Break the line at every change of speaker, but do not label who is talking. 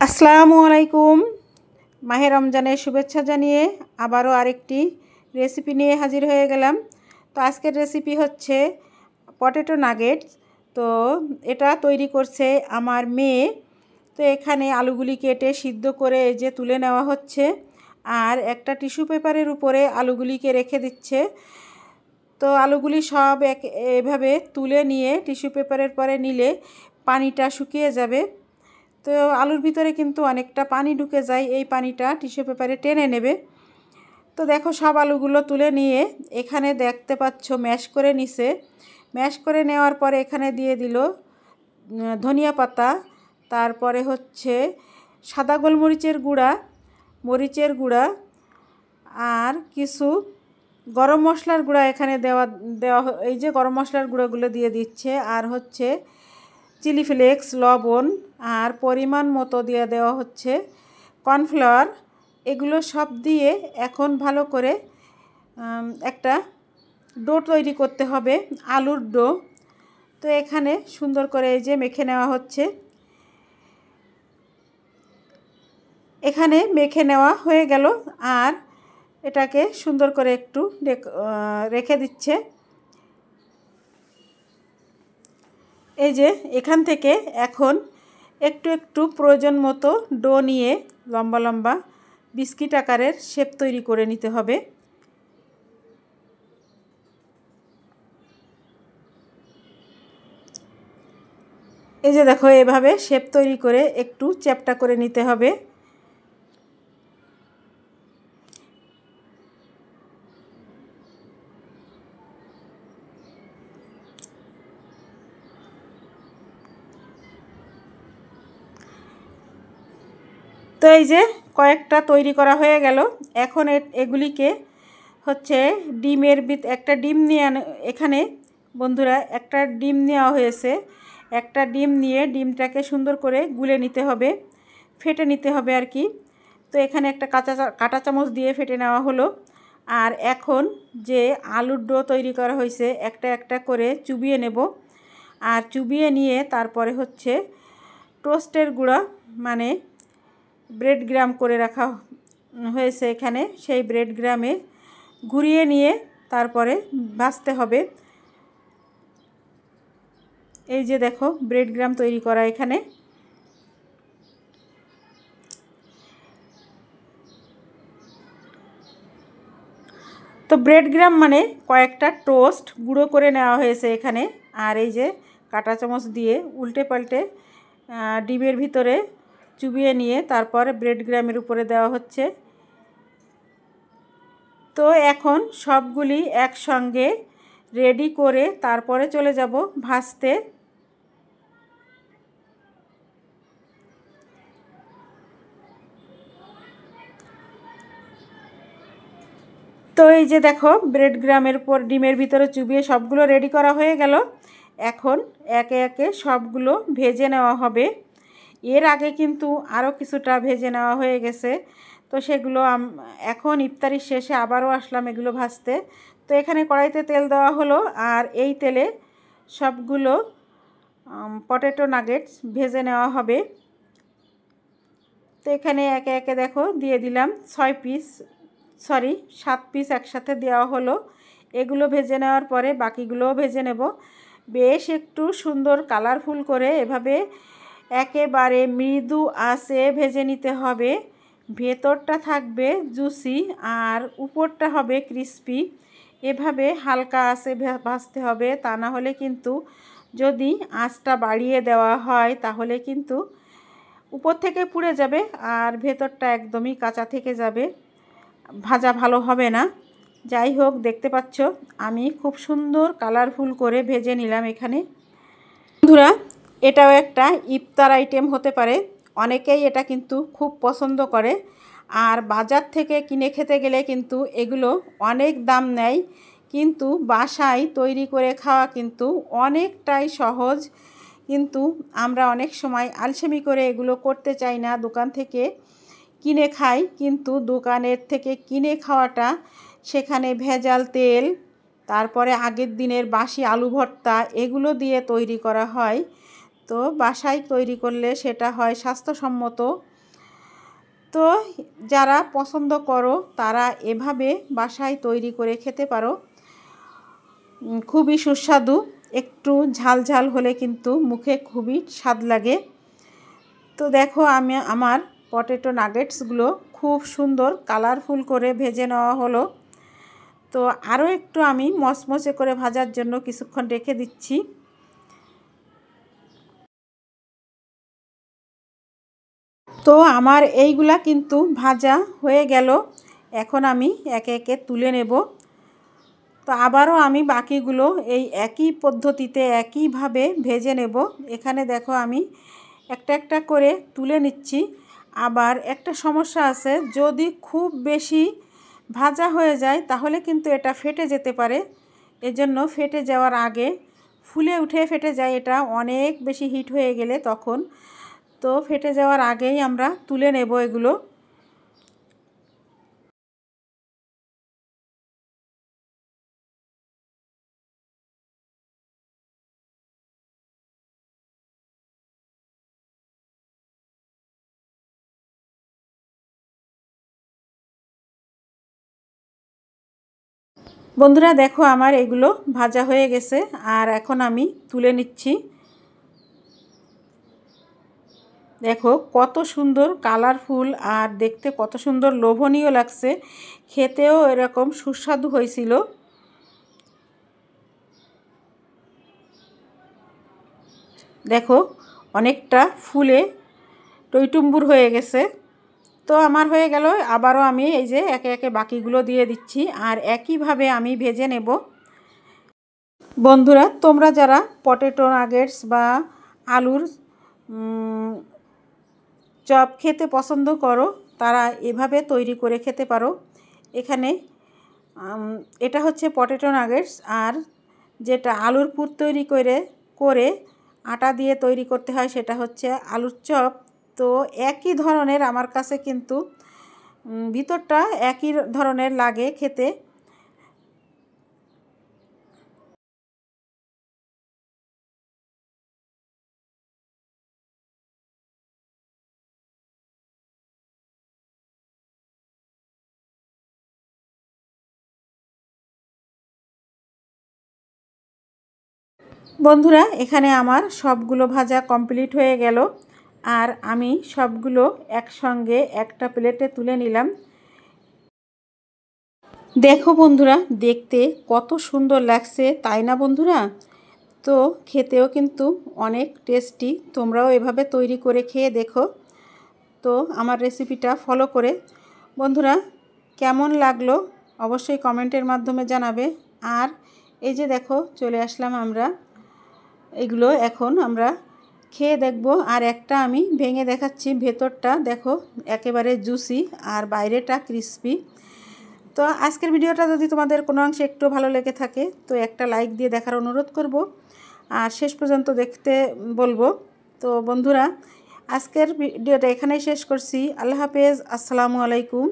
আসসালামু আলাইকুম। মাহে রমজানের শুভেচ্ছা জানিয়ে আবারও আরেকটি রেসিপি নিয়ে হাজির হয়ে গেলাম। তো আজকের রেসিপি হচ্ছে পটেটো নাগেটস। তো এটা তৈরি করছে আমার মেয়ে। তো এখানে আলুগুলি কেটে সিদ্ধ করে এই যে তুলে নেওয়া হচ্ছে, আর একটা টিস্যু পেপারের উপরে আলুগুলিকে রেখে দিচ্ছে। তো আলুগুলি সব এভাবে তুলে নিয়ে টিস্যু পেপারের পরে নিলে পানিটা শুকিয়ে যাবে। তো আলুর ভিতরে কিন্তু অনেকটা পানি ঢুকে যায়, এই পানিটা টিস্যু পেপারে টেনে নেবে। তো দেখো সব আলুগুলো তুলে নিয়ে এখানে দেখতে পাচ্ছ ম্যাশ করে নিছে। ম্যাশ করে নেওয়ার পরে এখানে দিয়ে দিল ধনিয়া পাতা, তারপরে হচ্ছে সাদা গোলমরিচের গুঁড়া, মরিচের গুঁড়া, আর কিছু গরম মশলার গুঁড়া এখানে দেওয়া এই যে গরম মশলার গুঁড়োগুলো দিয়ে দিচ্ছে, আর হচ্ছে চিলি ফ্লেক্স, লবণ, আর পরিমাণ মতো দিয়ে দেওয়া হচ্ছে কর্নফ্লাওয়ার। এগুলো সব দিয়ে এখন ভালো করে একটা ডো তৈরি করতে হবে, আলুর ডো। তো এখানে সুন্দর করে এই যে মেখে নেওয়া হচ্ছে। এখানে মেখে নেওয়া হয়ে গেল, আর এটাকে সুন্দর করে একটু রেখে দিচ্ছে। এই যে এখান থেকে এখন একটু একটু প্রয়োজন মতো ডো নিয়ে লম্বা লম্বা বিস্কিট আকারের শেপ তৈরি করে নিতে হবে। এই যে দেখো এভাবে শেপ তৈরি করে একটু চ্যাপ্টা করে নিতে হবে। তো এই যে কয়েকটা তৈরি করা হয়ে গেল। এখন এগুলিকে হচ্ছে একটা ডিম নিয়ে এখানে বন্ধুরা একটা ডিম নেওয়া হয়েছে। একটা ডিম নিয়ে ডিমটাকে সুন্দর করে গুলে নিতে হবে, ফেটে নিতে হবে আর কি। তো এখানে একটা কাঁটা চামচ দিয়ে ফেটে নেওয়া হলো। আর এখন যে আলুর ডো তৈরি করা হয়েছে একটা একটা করে চুবিয়ে নেব। আর চুবিয়ে নিয়ে তারপরে হচ্ছে টোস্টের গুঁড়া মানে ব্রেড গ্রাম করে রাখা হয়েছে এখানে, সেই ব্রেড গ্রামে ঘুরিয়ে নিয়ে তারপরে ভাজতে হবে। এই যে দেখো ব্রেড গ্রাম তৈরি করা এখানে। তো ব্রেড গ্রাম মানে কয়েকটা টোস্ট গুঁড়ো করে নেওয়া হয়েছে এখানে। আর এই যে কাঁটা চামচ দিয়ে উল্টে পাল্টে ডিমের ভিতরে চুবিয়ে নিয়ে তারপর ব্রেড গ্রামের উপরে দেওয়া হচ্ছে। তো এখন সবগুলি একসঙ্গে রেডি করে তারপরে চলে যাব ভাজতে। তো এই যে দেখো ব্রেড গ্রামের উপর ডিমের ভিতরে চুবিয়ে সবগুলো রেডি করা হয়ে গেল। এখন একে একে সবগুলো ভেজে নেওয়া হবে। এর আগে কিন্তু আরও কিছুটা ভেজে নেওয়া হয়ে গেছে। তো সেগুলো এখন ইফতারির শেষে আবারও আসলাম এগুলো ভাজতে। তো এখানে কড়াইতে তেল দেওয়া হলো, আর এই তেলে সবগুলো পটেটো নাগেটস ভেজে নেওয়া হবে। তো এখানে একে একে দেখো দিয়ে দিলাম 7 পিস একসাথে দেওয়া হলো। এগুলো ভেজে নেওয়ার পরে বাকিগুলোও ভেজে নেব। বেশ একটু সুন্দর কালারফুল করে এভাবে একেবারে মৃদু আঁচে ভেজে নিতে হবে। ভেতরটা থাকবে জুসি আর উপরটা হবে ক্রিস্পি। এভাবে হালকা আঁচে ভাজতে হবে, তা না হলে কিন্তু যদি আঁচটা বাড়িয়ে দেওয়া হয় তাহলে কিন্তু উপর থেকে পুড়ে যাবে আর ভেতরটা একদমই কাঁচা থেকে যাবে, ভাজা ভালো হবে না। যাই হোক দেখতে পাচ্ছ আমি খুব সুন্দর কালারফুল করে ভেজে নিলাম এখানে। বন্ধুরা এটাও একটা ইফতার আইটেম হতে পারে, অনেকেই এটা কিন্তু খুব পছন্দ করে। আর বাজার থেকে কিনে খেতে গেলে কিন্তু এগুলো অনেক দাম নেয়, কিন্তু বাসায় তৈরি করে খাওয়া কিন্তু অনেকটাই সহজ। কিন্তু আমরা অনেক সময় আলসেমি করে এগুলো করতে চাই না, দোকান থেকে কিনে খাই। কিন্তু দোকানের থেকে কিনে খাওয়াটা সেখানে ভেজাল তেল, তারপরে আগের দিনের বাসি আলু ভর্তা এগুলো দিয়ে তৈরি করা হয়। তো বাসায় তৈরি করলে সেটা হয় স্বাস্থ্যসম্মত। তো যারা পছন্দ করো তারা এভাবে বাসায় তৈরি করে খেতে পারো, খুবই সুস্বাদু। একটু ঝাল ঝাল হলে কিন্তু মুখে খুবই স্বাদ লাগে। তো দেখো আমি আমার পটেটো নাগেটসগুলো খুব সুন্দর কালারফুল করে ভেজে নেওয়া হলো। তো আরও একটু আমি মচমচে করে ভাজার জন্য কিছুক্ষণ রেখে দিচ্ছি। তো আমার এইগুলা কিন্তু ভাজা হয়ে গেল। এখন আমি একে একে তুলে নেব। তো আবারও আমি বাকিগুলো এই একই পদ্ধতিতে একইভাবে ভেজে নেব। এখানে দেখো আমি একটা একটা করে তুলে নিচ্ছি। আবার একটা সমস্যা আছে, যদি খুব বেশি ভাজা হয়ে যায় তাহলে কিন্তু এটা ফেটে যেতে পারে। এজন্য ফেটে যাওয়ার আগে, ফুলে উঠে ফেটে যায় এটা অনেক বেশি হিট হয়ে গেলে তখন। তো ফেটে যাওয়ার আগেই আমরা তুলে নেব এগুলো। বন্ধুরা দেখো আমার এগুলো ভাজা হয়ে গেছে, আর এখন আমি তুলে নিচ্ছি। দেখো কত সুন্দর কালারফুল আর দেখতে কত সুন্দর লোভনীয় লাগছে, খেতেও এরকম সুস্বাদু হয়েছিল। দেখো অনেকটা ফুলে টইটুম্বুর হয়ে গেছে। তো আমার হয়ে গেল। আবারও আমি এই যে একে একে বাকিগুলো দিয়ে দিচ্ছি, আর একইভাবে আমি ভেজে নেব। বন্ধুরা তোমরা যারা পটেটো নাগেটস বা আলুর চপ খেতে পছন্দ করো তারা এভাবে তৈরি করে খেতে পারো। এখানে এটা হচ্ছে পটেটো নাগেটস, আর যেটা আলুর পুর তৈরি করে আটা দিয়ে তৈরি করতে হয় সেটা হচ্ছে আলুর চপ। তো একই ধরনের আমার কাছে কিন্তু ভিতরটা একই ধরনের লাগে খেতে। বন্ধুরা এখানে আমার সবগুলো ভাজা কমপ্লিট হয়ে গেল, আর আমি সবগুলো একসঙ্গে একটা প্লেটে তুলে নিলাম। দেখো বন্ধুরা দেখতে কত সুন্দর লাগছে, তাই না বন্ধুরা? তো খেতেও কিন্তু অনেক টেস্টি। তোমরাও এভাবে তৈরি করে খেয়ে দেখো তো আমার রেসিপিটা ফলো করে। বন্ধুরা কেমন লাগলো অবশ্যই কমেন্টের মাধ্যমে জানাবে। আর এই যে দেখো চলে আসলাম আমরা, এগুলো এখন আমরা খেয়ে দেখব। আর একটা আমি ভেঙে দেখাচ্ছি, ভেতরটা দেখো একেবারে জুসি আর বাইরেটা ক্রিস্পি। তো আজকের ভিডিওটা যদি তোমাদের কোনো অংশে একটু ভালো লেগে থাকে তো একটা লাইক দিয়ে দেখার অনুরোধ করব, আর শেষ পর্যন্ত দেখতে বলবো। তো বন্ধুরা আজকের ভিডিওটা এখানেই শেষ করছি। আল্লাহ হাফেজ, আসসালামু আলাইকুম।